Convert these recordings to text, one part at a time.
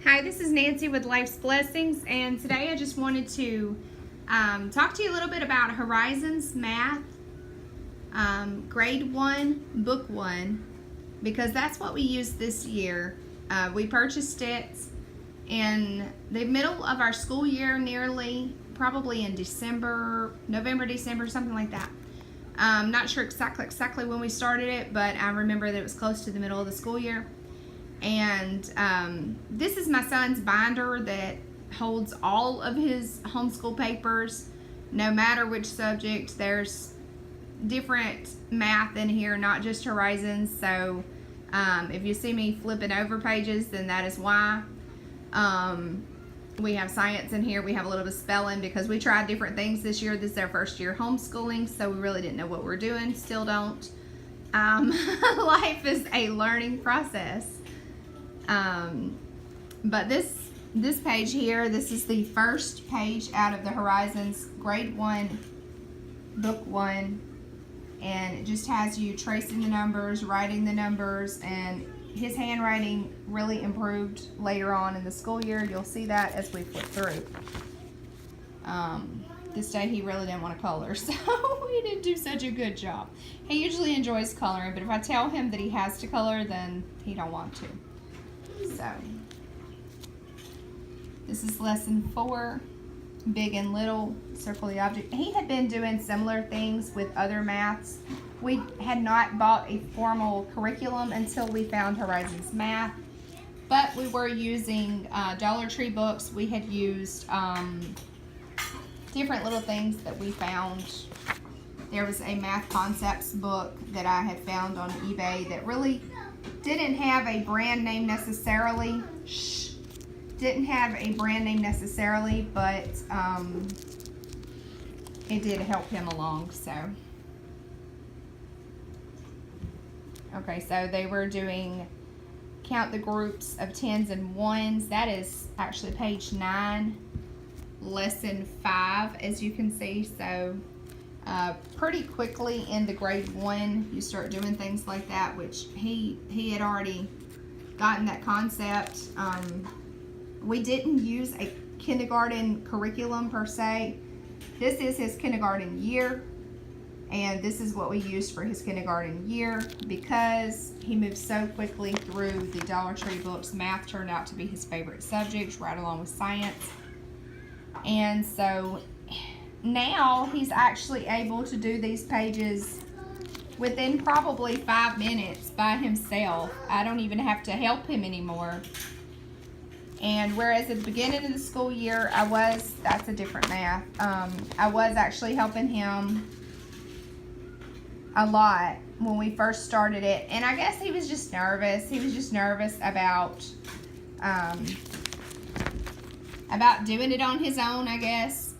Hi, this is Nancy with Life's Blessings, and today I just wanted to talk to you a little bit about Horizons Math, Grade 1, Book 1, because that's what we used this year. We purchased it in the middle of our school year, nearly, probably in November, December, something like that. I'm not sure exactly when we started it, but I remember that it was close to the middle of the school year. And this is my son's binder that holds all of his homeschool papers, no matter which subject. There's different math in here, not just Horizons. So if you see me flipping over pages, then that is why. We have science in here. We have a little bit of spelling because we tried different things this year. This is our first year homeschooling, so we really didn't know what we're doing. Still don't. Life is a learning process. But this page here, this is the first page out of the Horizons Grade 1, Book 1, and it just has you tracing the numbers, writing the numbers, and his handwriting really improved later on in the school year. You'll see that as we flip through. This day he really didn't want to color, so he didn't do such a good job. He usually enjoys coloring, but if I tell him that he has to color, then he don't want to. So, this is lesson 4, big and little, circle the object. He had been doing similar things with other maths. We had not bought a formal curriculum until we found Horizons Math, but we were using Dollar Tree books. We had used different little things that we found. There was a math concepts book that I had found on eBay that really didn't have a brand name necessarily. Didn't have a brand name necessarily, but it did help him along. So, okay, so they were doing count the groups of tens and ones. That is actually page 9, lesson 5, as you can see. So pretty quickly in the grade 1 you start doing things like that, which he had already gotten that concept. We didn't use a kindergarten curriculum per se. This is his kindergarten year, and this is what we used for his kindergarten year. Because he moved so quickly through the Dollar Tree books, math turned out to be his favorite subject, right along with science. And so now he's actually able to do these pages within probably 5 minutes by himself. I don't even have to help him anymore. And whereas at the beginning of the school year, that's a different math. I was actually helping him a lot when we first started it. And I guess he was just nervous. He was just nervous about doing it on his own, I guess.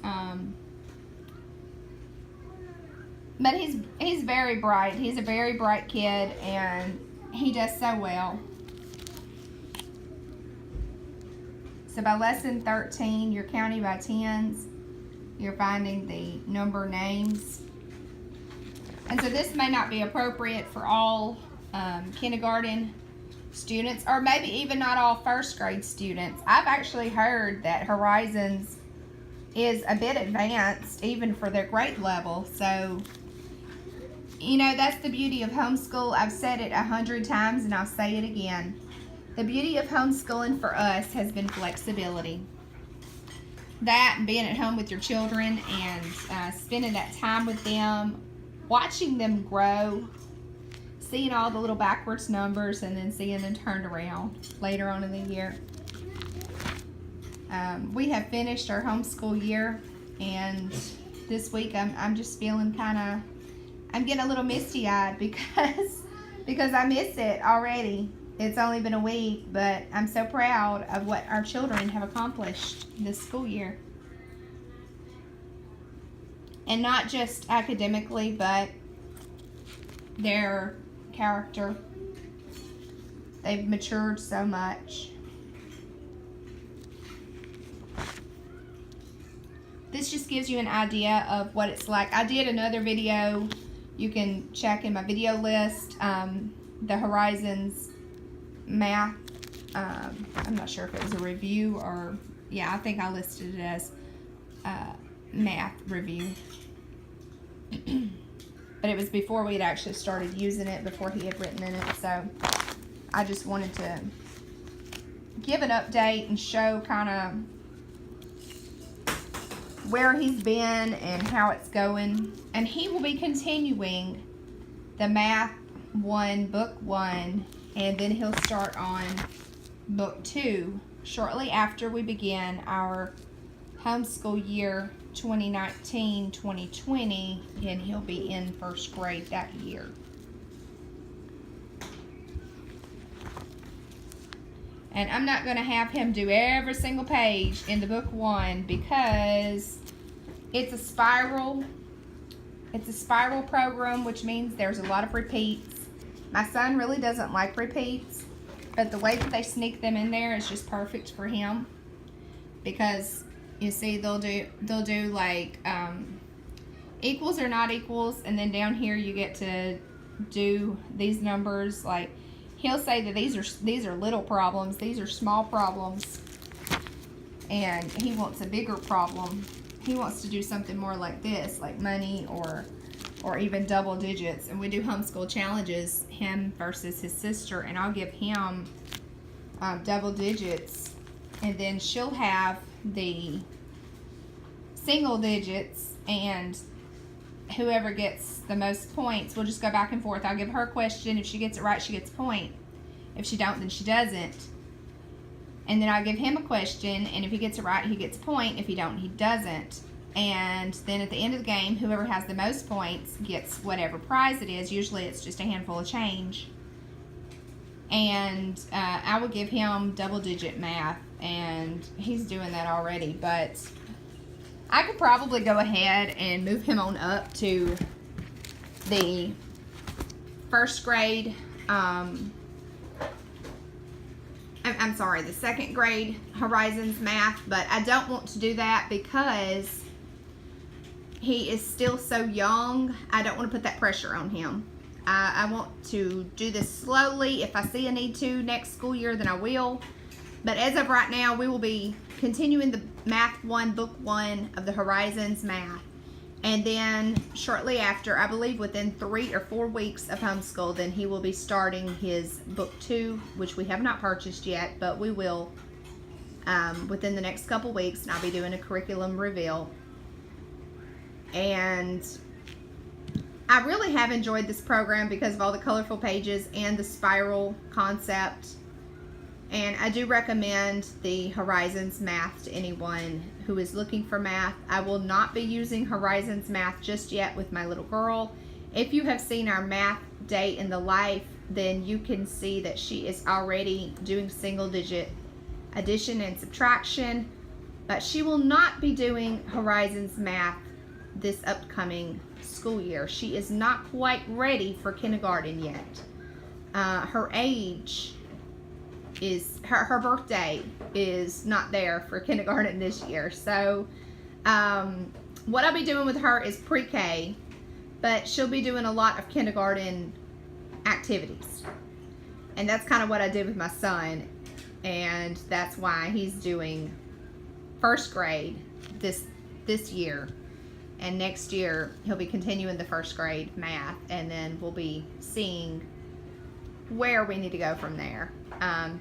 But he's very bright. He's a very bright kid, and he does so well. So by lesson 13, you're counting by tens. You're finding the number names. And so this may not be appropriate for all kindergarten students, or maybe even not all first grade students. I've actually heard that Horizons is a bit advanced even for their grade level. So, you know, that's the beauty of homeschool. I've said it 100 times and I'll say it again. The beauty of homeschooling for us has been flexibility. That and being at home with your children and spending that time with them, watching them grow, seeing all the little backwards numbers and then seeing them turned around later on in the year. We have finished our homeschool year, and this week I'm just feeling I'm getting a little misty-eyed because I miss it already. It's only been a week, but I'm so proud of what our children have accomplished this school year. And not just academically, but their character. They've matured so much. This just gives you an idea of what it's like. I did another video. You can check in my video list, the Horizons Math I'm not sure if it was a review or, yeah, I think I listed it as math review. But it was before we had actually started using it, before he had written in it. So I just wanted to give an update and show kind of where he's been and how it's going. And he will be continuing the Math 1, Book 1, and then he'll start on Book 2 shortly after we begin our homeschool year 2019-2020, and he'll be in first grade that year. And I'm not going to have him do every single page in the Book 1 because it's a spiral. It's a spiral program, which means there's a lot of repeats. My son really doesn't like repeats, but the way that they sneak them in there is just perfect for him, because you see they'll do like equals or not equals, and then down here you get to do these numbers. Like he'll say that these are little problems, these are small problems, and he wants a bigger problem. He wants to do something more like this, like money or even double digits. And we do homeschool challenges, him versus his sister, and I'll give him double digits, and then she'll have the single digits, and whoever gets the most points, we'll just go back and forth. I'll give her a question. If she gets it right, she gets a point. If she don't, then she doesn't. And then I'll give him a question, and if he gets it right, he gets a point. If he don't, he doesn't. And then at the end of the game, whoever has the most points gets whatever prize it is. Usually it's just a handful of change. And I will give him double-digit math, and he's doing that already. But I could probably go ahead and move him on up to the first grade. I'm sorry, the second grade Horizons math, but I don't want to do that because he is still so young. I don't want to put that pressure on him. I want to do this slowly. If I see a need to next school year, then I will. But as of right now, we will be continuing the Math 1, Book 1 of the Horizons math. And then shortly after, I believe within 3 or 4 weeks of homeschool, then he will be starting his Book 2, which we have not purchased yet, but we will within the next couple weeks, and I'll be doing a curriculum reveal. And I really have enjoyed this program because of all the colorful pages and the spiral concept. And I do recommend the Horizons math to anyone who is looking for math. I will not be using Horizons math just yet with my little girl. If you have seen our math day in the life, then you can see that she is already doing single digit addition and subtraction, but she will not be doing Horizons math this upcoming school year. She is not quite ready for kindergarten yet. Her age is, her birthday is not there for kindergarten this year. So what I'll be doing with her is pre-K, but she'll be doing a lot of kindergarten activities. And that's kind of what I did with my son, and that's why he's doing first grade this year. And next year, he'll be continuing the first grade math, and then we'll be seeing where we need to go from there.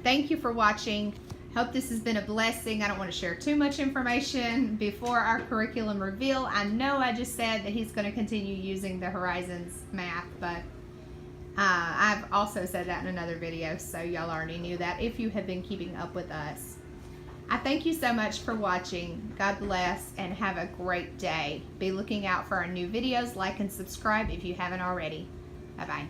Thank you for watching. Hope this has been a blessing. I don't want to share too much information before our curriculum reveal. I know I just said that he's going to continue using the Horizons math, but I've also said that in another video, so y'all already knew that if you have been keeping up with us. I thank you so much for watching. God bless, and have a great day. Be looking out for our new videos. Like and subscribe if you haven't already. Bye-bye.